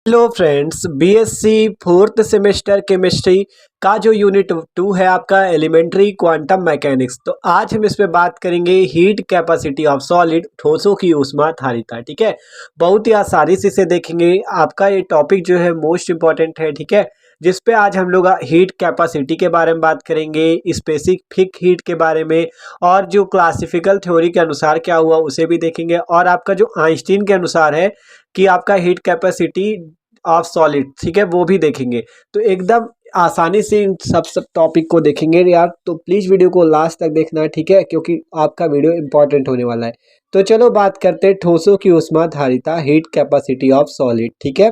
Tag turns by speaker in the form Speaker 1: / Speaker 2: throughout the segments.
Speaker 1: Hello friends, BSc fourth semester chemistry का जो unit 2 है आपका एलिमेंट्री क्वांटम मैकेनिक्स। तो आज हम इस पे बात करेंगे हीट कैपेसिटी ऑफ सॉलिड, ठोसों की ऊष्मा धारिता। ठीक है, बहुत ही आसानी से इसे देखेंगे। आपका ये टॉपिक जो है मोस्ट इंपॉर्टेंट है। ठीक है, जिस पे आज हम लोग हीट कैपेसिटी के बारे में बात करेंगे, स्पेसिफिक हीट के बारे में, और जो क्लासिकल थ्योरी के अनुसार क्या हुआ उसे भी देखेंगे, और आपका जो आइंस्टीन के अनुसार है कि आपका हीट कैपेसिटी ऑफ सॉलिड, ठीक है, वो भी देखेंगे। तो एकदम आसानी से इन सब टॉपिक को देखेंगे यार, तो प्लीज़ वीडियो को लास्ट तक देखना है। ठीक है, क्योंकि आपका वीडियो इंपॉर्टेंट होने वाला है। तो चलो बात करते हैं ठोसों की ऊष्मा धारिता, हीट कैपेसिटी ऑफ सॉलिड। ठीक है,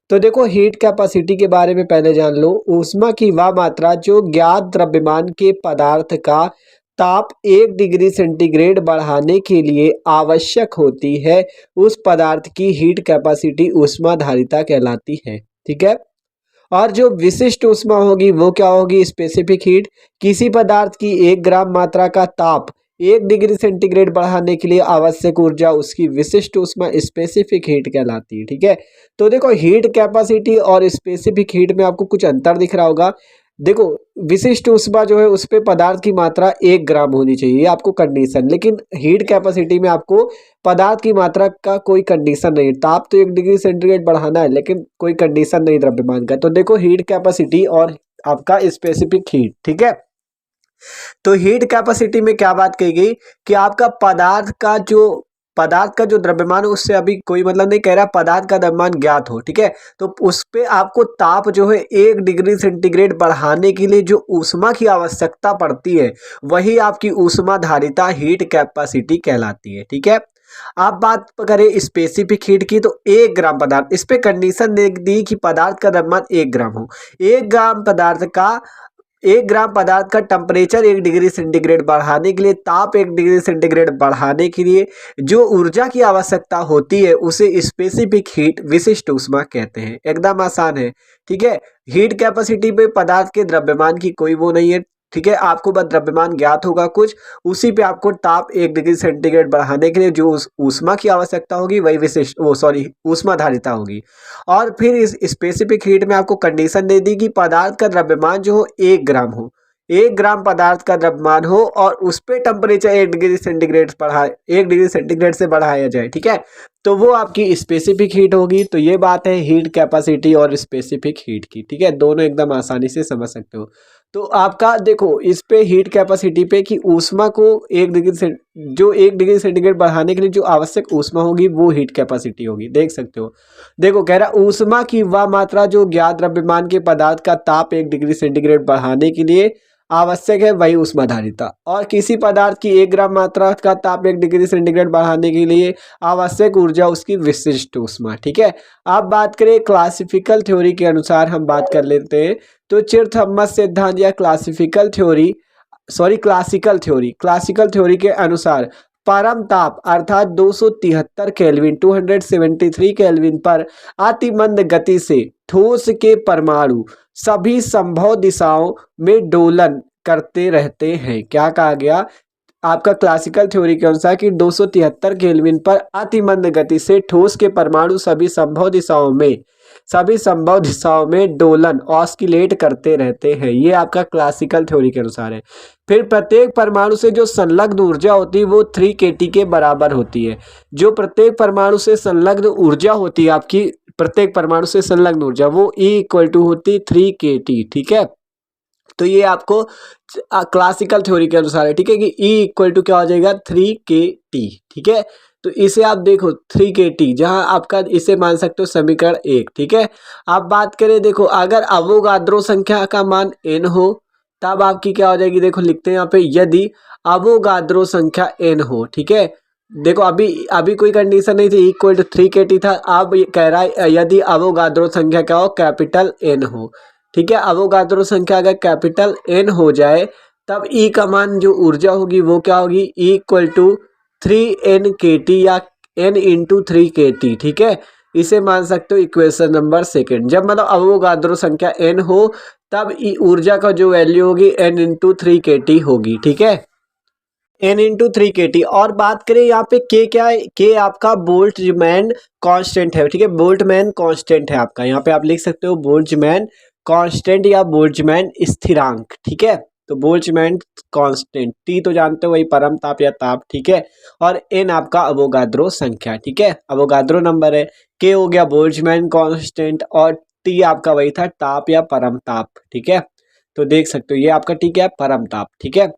Speaker 1: तो देखो हीट कैपेसिटी के बारे में पहले जान लो। ऊष्मा की वह मात्रा जो ज्ञात द्रव्यमान के पदार्थ का ताप 1 डिग्री सेंटीग्रेड बढ़ाने के लिए आवश्यक होती है, उस पदार्थ की हीट कैपेसिटी ऊष्मा धारिता कहलाती है। ठीक है, और जो विशिष्ट ऊष्मा होगी वो क्या होगी? Specific heat. किसी पदार्थ की 1 ग्राम मात्रा का ताप 1 डिग्री सेंटीग्रेड बढ़ाने के लिए आवश्यक ऊर्जा उसकी विशिष्ट ऊष्मा स्पेसिफिक हीट कहलाती है। ठीक है, तो देखो हीट कैपेसिटी और स्पेसिफिक हीट में आपको कुछ अंतर दिख रहा होगा। देखो, विशिष्ट ऊष्मा जो है उस पे पदार्थ की मात्रा 1 ग्राम होनी चाहिए, ये आपको कंडीशन। लेकिन हीट कैपेसिटी में आपको पदार्थ की मात्रा का कोई कंडीशन नहीं है। ताप तो 1 डिग्री सेंटीग्रेड बढ़ाना है, लेकिन कोई कंडीशन नहीं द्रव्यमान का। तो देखो हीट कैपेसिटी और आपका स्पेसिफिक हीट। ठीक है, तो हीट कैपेसिटी में क्या बात कही गई कि आपका पदार्थ का जो द्रव्यमान है उससे अभी कोई मतलब नहीं कह रहा, पदार्थ का द्रव्यमान ज्ञात हो। ठीक है, तो उस पे आपको ताप जो है 1 डिग्री सेंटीग्रेड बढ़ाने के लिए जो ऊष्मा की आवश्यकता पड़ती है, वही आपकी ऊष्मा धारिता हीट कैपेसिटी कहलाती है। ठीक है, आप बात करें स्पेसिफिक हीट की, तो 1 ग्राम पदार्थ, इस पे कंडीशन दे दी कि पदार्थ का द्रव्यमान 1 ग्राम हो। 1 ग्राम पदार्थ का टेम्परेचर 1 डिग्री सेंटीग्रेड बढ़ाने के लिए, ताप 1 डिग्री सेंटीग्रेड बढ़ाने के लिए जो ऊर्जा की आवश्यकता होती है उसे स्पेसिफिक हीट, विशिष्ट ऊष्मा कहते हैं। एकदम आसान है। ठीक है, हीट कैपेसिटी पे पदार्थ के द्रव्यमान की कोई वो नहीं है। ठीक है, आपको बस द्रव्यमान ज्ञात होगा कुछ, उसी पे आपको ताप 1 डिग्री सेंटीग्रेड बढ़ाने के लिए जो ऊष्मा की आवश्यकता होगी वही विशिष्ट ऊष्मा धारिता होगी। और फिर इस स्पेसिफिक हीट में आपको कंडीशन दे दी कि पदार्थ का द्रव्यमान जो हो 1 ग्राम हो। 1 ग्राम पदार्थ का द्रव्यमान हो और उस पे टेम्परेचर 1 डिग्री सेंटीग्रेड से बढ़ाया जाए। ठीक है, तो वो आपकी स्पेसिफिक हीट होगी। तो ये बात है हीट कैपेसिटी और स्पेसिफिक हीट की। ठीक है, दोनों एकदम आसानी से समझ सकते हो। तो आपका देखो इस पे हीट कैपेसिटी पे कि ऊष्मा को 1 डिग्री सेंटीग्रेड बढ़ाने के लिए जो आवश्यक ऊष्मा होगी वो हीट कैपेसिटी होगी। देख सकते हो, देखो कह रहा ऊष्मा की वह मात्रा जो ज्ञात द्रव्यमान के पदार्थ का ताप 1 डिग्री सेंटीग्रेड बढ़ाने के लिए आवश्यक है वही ऊष्मा धारिता। और किसी पदार्थ की 1 ग्राम मात्रा का ताप 1 डिग्री सेंटीग्रेड बढ़ाने के लिए आवश्यक ऊर्जा उसकी विशिष्ट ऊष्मा। ठीक है, अब बात करें क्लासिकल थ्योरी के अनुसार, हम बात कर लेते हैं। तो चिरथर्मस सिद्धांत या क्लासिकल थ्योरी के अनुसार परम ताप अर्थात 273 केल्विन 273 केल्विन पर अति मंद गति से ठोस के परमाणु सभी संभव दिशाओं में दोलन करते रहते हैं। क्या कहा गया आपका क्लासिकल थ्योरी के अनुसार कि 273 केल्विन पर अति मंद गति से ठोस के परमाणु सभी संभव दिशाओं में दोलन, ऑस्किलेट करते रहते हैं। ये आपका क्लासिकल थ्योरी के अनुसार है। फिर प्रत्येक परमाणु से जो संलग्न ऊर्जा होती है वो 3kT के बराबर होती है। जो प्रत्येक परमाणु से संलग्न ऊर्जा होती है आपकी, प्रत्येक परमाणु से संलग्न ऊर्जा वो E होती 3kT। ठीक है, तो ये आपको क्लासिकल थ्योरी के अनुसार है। ठीक है, कि E क्या हो जाएगा 3kT। ठीक है, तो इसे आप देखो 3kT, जहां आपका इसे मान सकते हो समीकरण 1। ठीक है, आप बात करें, देखो अगर अवोगाद्रो संख्या का मान n हो तब आपकी क्या हो जाएगी, देखो लिखते हैं यहाँ पे, यदि अवोगाद्रो संख्या n हो। ठीक है, देखो अभी अभी कोई कंडीशन नहीं थी, इक्वल टू 3kT था। अब ये कह रहा है यदि अवोगाद्रो संख्या क्या हो, कैपिटल N हो। ठीक है, अवोगाद्रो संख्या अगर कैपिटल N हो जाए तब E का मान जो ऊर्जा होगी वो क्या होगी, E 3NkT या N इंटू 3kT। ठीक है, इसे मान सकते हो इक्वेशन नंबर 2। जब मतलब अवोगाद्रो संख्या n हो तब ऊर्जा का जो वैल्यू होगी N इंटू 3kT होगी। ठीक है, एन इंटू 3 kT। और बात करें यहाँ पे के क्या है, के आपका बोल्ट्जमैन कांस्टेंट है, ठीक है, बोल्ट्जमैन कांस्टेंट है आपका, यहाँ पे आप लिख सकते हो बोल्ट्जमैन कांस्टेंट या बोल्ट्जमैन स्थिरांक, ठीक है। तो बोल्ट्जमैन कांस्टेंट, टी तो जानते हो वही परम ताप या ताप, ठीक है, और एन आपका अवोगाद्रो संख्या, ठीक है, अवोगाद्रो नंबर है। के हो गया बोल्ट्जमैन कांस्टेंट और टी आपका वही था ताप या परम ताप, ठीक है। तो देख सकते हो ये आपका टी क्या है, परम ताप, ठीक है।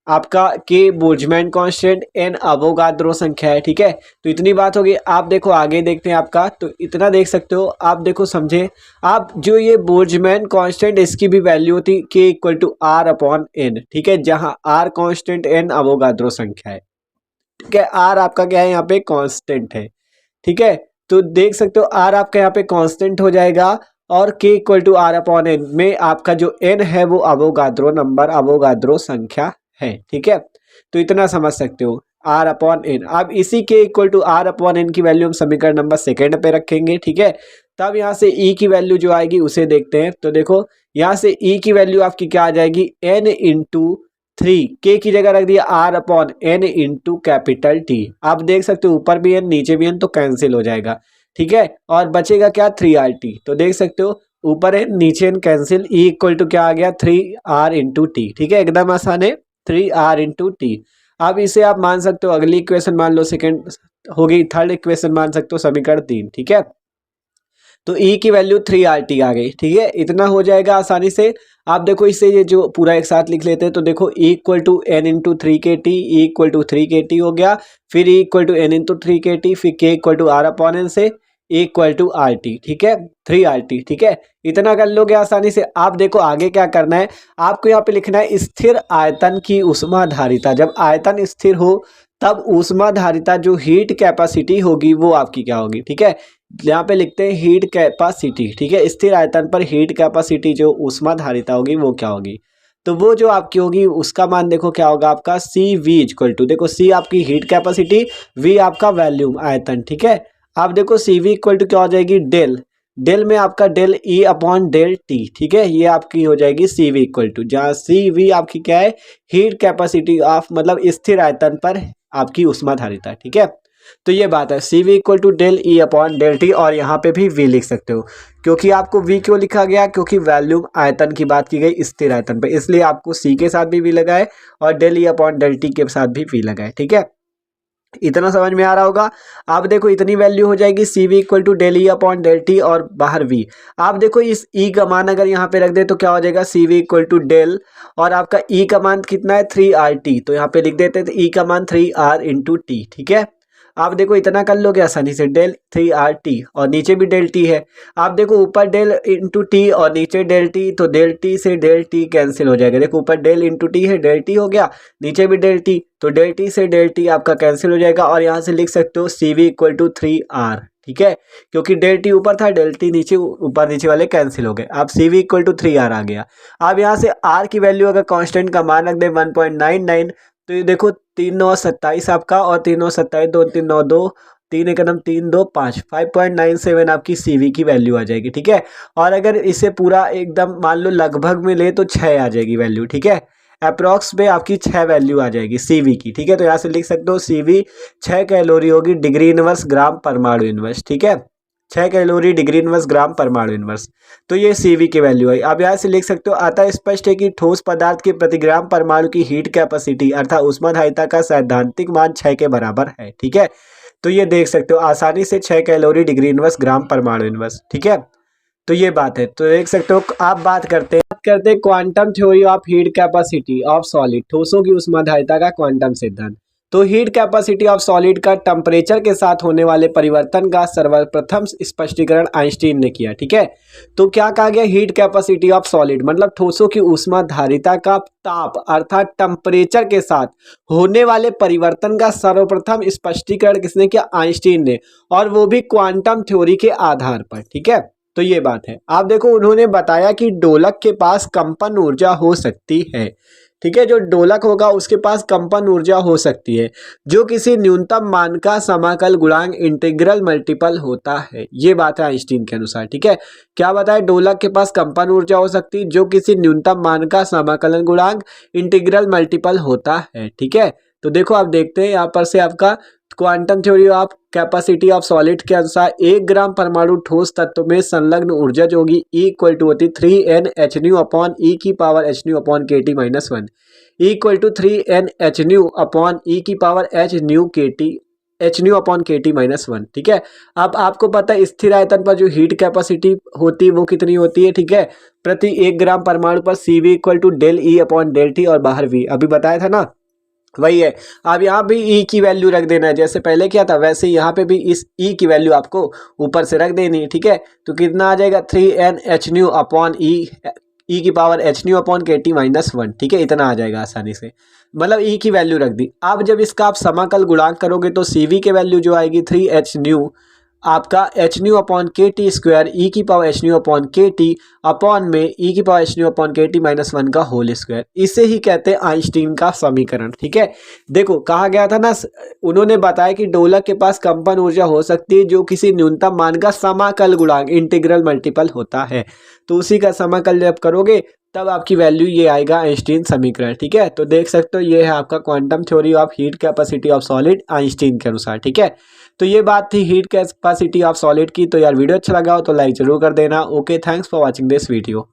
Speaker 1: आपका के बोल्ट्जमैन कांस्टेंट, एन अवोगाद्रो संख्या है, ठीक है। तो इतनी बात होगी। आप देखो आगे देखते हैं आपका, तो इतना देख सकते हो आप, देखो समझे आप, जो ये बोल्ट्जमैन कांस्टेंट इसकी भी वैल्यू होती K equal to R upon N, ठीक है, जहां आर कांस्टेंट एन अवोगाद्रो संख्या है, ठीक है। आर आपका क्या है यहाँ पे कांस्टेंट है, ठीक है। तो देख सकते हो आर आपका यहाँ पे कांस्टेंट हो जाएगा और K equal to R upon N में आपका जो एन है वो अवोगाद्रो नंबर, अवोगाद्रो संख्या है, ठीक है। तो इतना समझ सकते हो आर अपॉन एन। अब इसी K equal to R upon N की वैल्यू हम समीकरण नंबर सेकेंड पे रखेंगे, ठीक है। तब यहाँ से ई की वैल्यू जो आएगी उसे देखते हैं। तो देखो यहाँ से ई की वैल्यू आपकी क्या आ जाएगी, एन इंटू 3, के की जगह रख दिया R upon N into capital T. आप देख सकते हो ऊपर भी एन नीचे भी एन तो कैंसिल हो जाएगा, ठीक है, और बचेगा क्या 3RT। तो देख सकते हो ऊपर एन नीचे N cancel, E equal to क्या आ गया 3R इंटू टी, ठीक है, एकदम आसान है 3R इंटू टी। अब इसे आप मान सकते हो अगली इक्वेशन मान लो सेकेंड होगी, थर्ड इक्वेशन मान सकते हो समीकरण 3, ठीक है। तो ई की वैल्यू 3RT आ गई, ठीक है, इतना हो जाएगा आसानी से। आप देखो इससे ये जो पूरा एक साथ लिख लेते हैं, तो देखो E equal to N into 3 KT, E equal to 3 KT हो गया, फिर E equal to N into 3 KT, फिर K equal to R upon N से ई इक्वल टू RT, ठीक है, 3RT, ठीक है, इतना कर लोगे आसानी से। आप देखो आगे क्या करना है, आपको यहाँ पे लिखना है स्थिर आयतन की ऊष्माधारिता। जब आयतन स्थिर हो तब ऊष्माधारिता जो हीट कैपेसिटी होगी वो आपकी क्या होगी, ठीक है। यहाँ पे लिखते हैं हीट कैपेसिटी, ठीक है, स्थिर आयतन पर हीट कैपेसिटी जो ऊष्माधारिता होगी वो क्या होगी, तो वो जो आपकी होगी उसका मान देखो क्या होगा आपका सी वी इक्वल टू, देखो सी आपकी हीट कैपेसिटी, वी आपका वॉल्यूम आयतन, ठीक है। आप देखो सी वी इक्वल टू क्या हो जाएगी, डेल, डेल में आपका del E upon del T, ठीक है, ये आपकी हो जाएगी सी वी इक्वल टू, जहाँ सी वी आपकी क्या है, हीट कैपेसिटी ऑफ, मतलब स्थिर आयतन पर आपकी ऊष्माधारिता, ठीक है। तो ये बात है C V equal to del E upon del T, और यहाँ पे भी वी लिख सकते हो, क्योंकि आपको वी क्यों लिखा गया, क्योंकि वॉल्यूम आयतन की बात की गई स्थिर आयतन पे, इसलिए आपको सी के साथ भी वी लगा है और del E upon del T के साथ भी वी लगा है, ठीक है। इतना समझ में आ रहा होगा। आप देखो इतनी वैल्यू हो जाएगी C V equal to del E upon del T और बाहर वी। आप देखो इस ई का मान अगर यहाँ पे रख दे तो क्या हो जाएगा, सी वी इक्वल टू डेल, और आपका ई का मान कितना है 3RT, तो यहाँ पे लिख देते हैं तो ई का मान 3R इंटू टी, ठीक है। आप देखो इतना कर लोगे आसानी से, डेल 3RT और नीचे भी डेल टी है। आप देखो ऊपर डेल इंटू टी और नीचे डेल टी, तो डेल टी से डेल टी कैंसिल हो जाएगा। देखो ऊपर डेल इंटू टी है, डेल टी हो गया, नीचे भी डेल टी, तो डेल टी से डेल टी आपका कैंसिल हो जाएगा, और यहाँ से लिख सकते हो सी वी इक्वल टू 3R, ठीक है, क्योंकि डेल टी ऊपर था, डेल टी नीचे, ऊपर नीचे वाले कैंसिल हो गए। अब सी वी इक्वल टू 3R आ गया। अब यहाँ से R की वैल्यू अगर कांस्टेंट का मान रख दे 1.99, तो ये देखो 3×9=27 आपका, और 3×9=27, 2×3=9=2, 3×1=3, 3×2=5, 5.97 आपकी सीवी की वैल्यू आ जाएगी, ठीक है। और अगर इसे पूरा एकदम मान लो लगभग में ले तो 6 आ जाएगी वैल्यू, ठीक है, अप्रॉक्स में आपकी 6 वैल्यू आ जाएगी सीवी की, ठीक है। तो यहाँ से लिख सकते हो सीवी 6 कैलोरी होगी डिग्री इनवर्स ग्राम परमाणु इनवर्स, ठीक है, 6 कैलोरी डिग्री इनवर्स ग्राम परमाणु इनवर्स। तो ये सीवी की वैल्यू है। अब यहाँ से लिख सकते हो अतः स्पष्ट है कि ठोस पदार्थ के प्रति ग्राम परमाणु की हीट कैपेसिटी अर्थात ऊष्माधारिता का सैद्धांतिक मान 6 के बराबर है, ठीक है। तो ये देख सकते हो आसानी से 6 कैलोरी डिग्री इनवर्स ग्राम परमाणु इनवर्स, ठीक है। तो ये बात है, तो देख सकते हो। आप बात करते हैं quantum theory of heat capacity of solid, ठोसों की ऊष्माधारिता का क्वांटम सिद्धांत। तो हीट कैपेसिटी ऑफ सॉलिड का टेम्परेचर के साथ होने वाले परिवर्तन का सर्वप्रथम स्पष्टीकरण आइंस्टीन ने किया, ठीक है। तो क्या कहा गया, हीट कैपेसिटी ऑफ सॉलिड मतलब ठोसों की ऊष्माधारिता का ताप अर्थात टेम्परेचर के साथ होने वाले परिवर्तन का सर्वप्रथम स्पष्टीकरण किसने किया, आइंस्टीन ने, और वो भी क्वांटम थ्योरी के आधार पर, ठीक है। तो ये बात है। आप देखो उन्होंने बताया कि डोलक के पास कंपन ऊर्जा हो सकती है, ठीक है, जो डोलक होगा उसके पास कंपन ऊर्जा हो सकती है जो किसी न्यूनतम मान का समाकल गुणांक इंटीग्रल मल्टीपल होता है। ये बात है आइंस्टीन के अनुसार, ठीक है। क्या बताया, डोलक के पास कंपन ऊर्जा हो सकती है जो किसी न्यूनतम मान का समाकलन गुणांक इंटीग्रल मल्टीपल होता है, ठीक है। तो देखो आप देखते हैं यहाँ पर से आपका quantum theory of capacity of solid के अनुसार 1 ग्राम परमाणु ठोस तत्व में संलग्न ऊर्जा जो होगी इक्वल टू होती 3n अपॉन ई की power h nu upon k T minus 1 equal to 3n upon e की power h nu upon k T minus 1। ठीक है, अब आपको पता है स्थिर आयतन पर जो हीट कैपेसिटी होती है वो कितनी होती है। ठीक है, प्रति 1 ग्राम परमाणु पर C V equal to del E upon del T और बाहर वी, अभी बताया था ना, वही है। अब यहाँ भी ई की वैल्यू रख देना है, जैसे पहले क्या था वैसे यहाँ पे भी इस ई की वैल्यू आपको ऊपर से रख देनी है। ठीक है, तो कितना आ जाएगा 3n अपॉन ई की power h nu upon k T minus 1। ठीक है, इतना आ जाएगा आसानी से, मतलब ई की वैल्यू रख दी। अब जब इसका आप समाकल गुणांक करोगे तो सी वी की वैल्यू जो आएगी 3h आपका H nu upon k T square ई की power h nu upon k T upon में ई की power h nu upon k T minus 1 का होल स्क्वायर। इसे ही कहते हैं आइंस्टीन का समीकरण। ठीक है, देखो कहा गया था ना, उन्होंने बताया कि डोलक के पास कंपन ऊर्जा हो सकती है जो किसी न्यूनतम मान का समाकल गुणांक इंटीग्रल मल्टीपल होता है। तो उसी का समाकल जब करोगे तब आपकी वैल्यू ये आएगा आइंस्टीन समीकरण। ठीक है, तो देख सकते हो ये है आपका quantum theory of heat capacity of solid Einstein के अनुसार। ठीक है, तो ये बात थी हीट कैपेसिटी ऑफ सॉलिड की। तो यार वीडियो अच्छा लगा हो तो लाइक जरूर कर देना। Okay, thanks for watching this video.